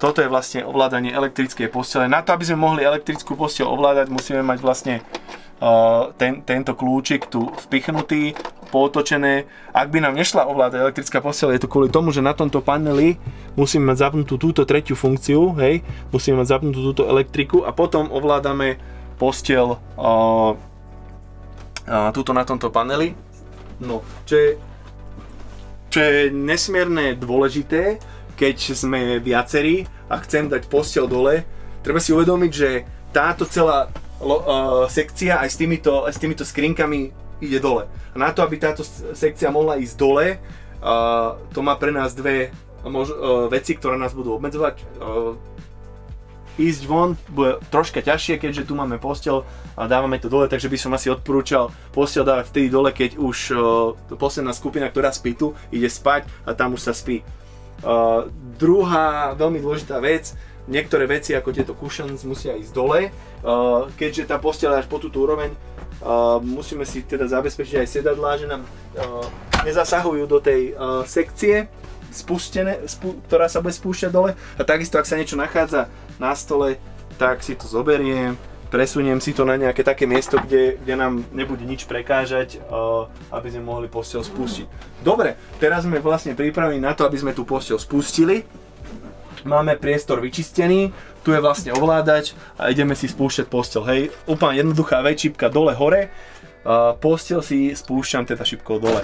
toto je vlastne ovládanie elektrickej postele. Na to, aby sme mohli elektrickú posteľ ovládať, musíme mať vlastne tento kľúčik tu vpichnutý, pootočené. Ak by nám nešla ovládať elektrická posteľ, je to kvôli tomu, že na tomto paneli musíme mať zapnutú túto tretiu funkciu, hej, musíme mať zapnutú túto elektriku a potom ovládame posteľ túto na tomto paneli. No, čo je nesmierne dôležité, keď sme viacerí a chcem dať posteľ dole, treba si uvedomiť, že táto celá sekcia aj s týmito skrinkami ide dole. A na to, aby táto sekcia mohla ísť dole, to má pre nás dve veci, ktoré nás budú obmedzovať. Ísť von bude troška ťažšie, keďže tu máme posteľ a dávame to dole, takže by som asi odporúčal posteľ dávať vtedy dole, keď už posledná skupina, ktorá spí tu, ide spať a tam už sa spí. Druhá veľmi dôležitá vec, niektoré veci ako tieto cushions musia ísť dole, keďže tá posteľ je až po túto úroveň, musíme si teda zabezpečiť aj sedadlá, že nám nezasahujú do tej sekcie ktorá sa bude spúšťať dole, a takisto ak sa niečo nachádza na stole, tak si to zoberiem, presuniem si to na nejaké také miesto, kde nám nebude nič prekážať, aby sme mohli posteľ spustiť. Dobre, teraz sme vlastne pripravení na to, aby sme tú posteľ spustili. Máme priestor vyčistený, tu je vlastne ovládač a ideme si spúšťať posteľ. Hej, úplne jednoduchá vec, šipka dole hore, posteľ si spúšťam teda šipkou dole.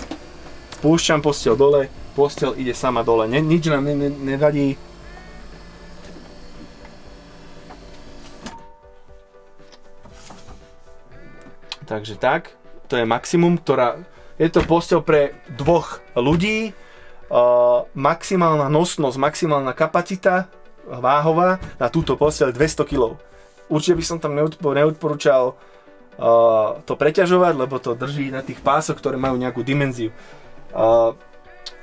Spúšťam posteľ dole, posteľ ide sama dole, nič nám nevadí. Takže tak, to je maximum, je to posteľ pre dvoch ľudí, maximálna nosnosť, maximálna kapacita váhová na túto posteľ 200 kg. Určite by som tam neodporúčal to preťažovať, lebo to drží na tých pásoch, ktoré majú nejakú dimenziu.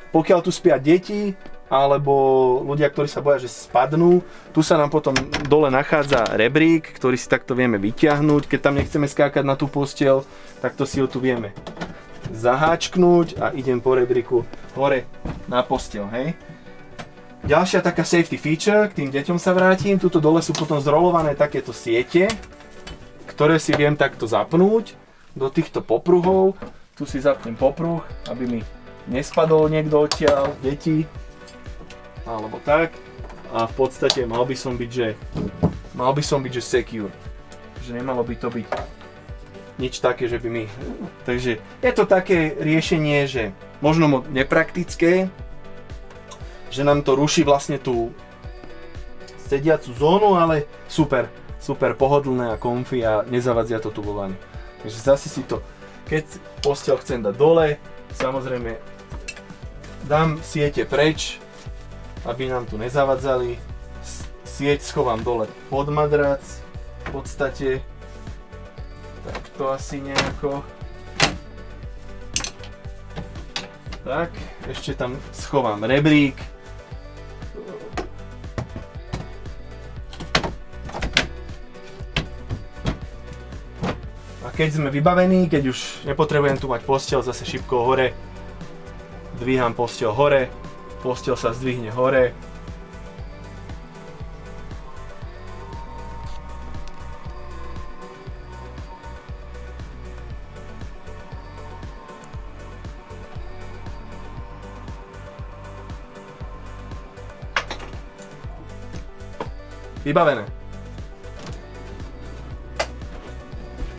Pokiaľ tu spia deti alebo ľudia, ktorí sa boja, že spadnú, tu sa nám potom dole nachádza rebrík, ktorý si takto vieme vyťahnuť. Keď tam nechceme skákať na tú posteľ, takto si ho tu vieme zaháčknúť a idem po rebríku hore na posteľ, hej. Ďalšia taká safety feature, k tým deťom sa vrátim, tuto dole sú potom zrolované takéto siete, ktoré si viem takto zapnúť do týchto popruhov. Tu si zapnem popruh, aby mi nespadol niekto odtiaľ, deti, alebo tak. A v podstate mal by som byť, že secure. Že nemalo by to byť nič také, že by mi... Takže je to také riešenie, že možno nepraktické, že nám to ruší vlastne tú sediacu zónu, ale super pohodlné a comfy a nezavadzia to tubovanie. Takže zase si to, keď posteľ chcem dať dole, samozrejme dám siete preč, aby nám tu nezavadzali. Sieť schovám dole pod madrac, v podstate. Tak to asi nejako. Tak, ešte tam schovám rebrík. A keď sme vybavení, keď už nepotrebujem tu mať posteľ, zase šipkou hore, dvíham posteľ hore, posteľ sa zdvihne hore. Vybavené.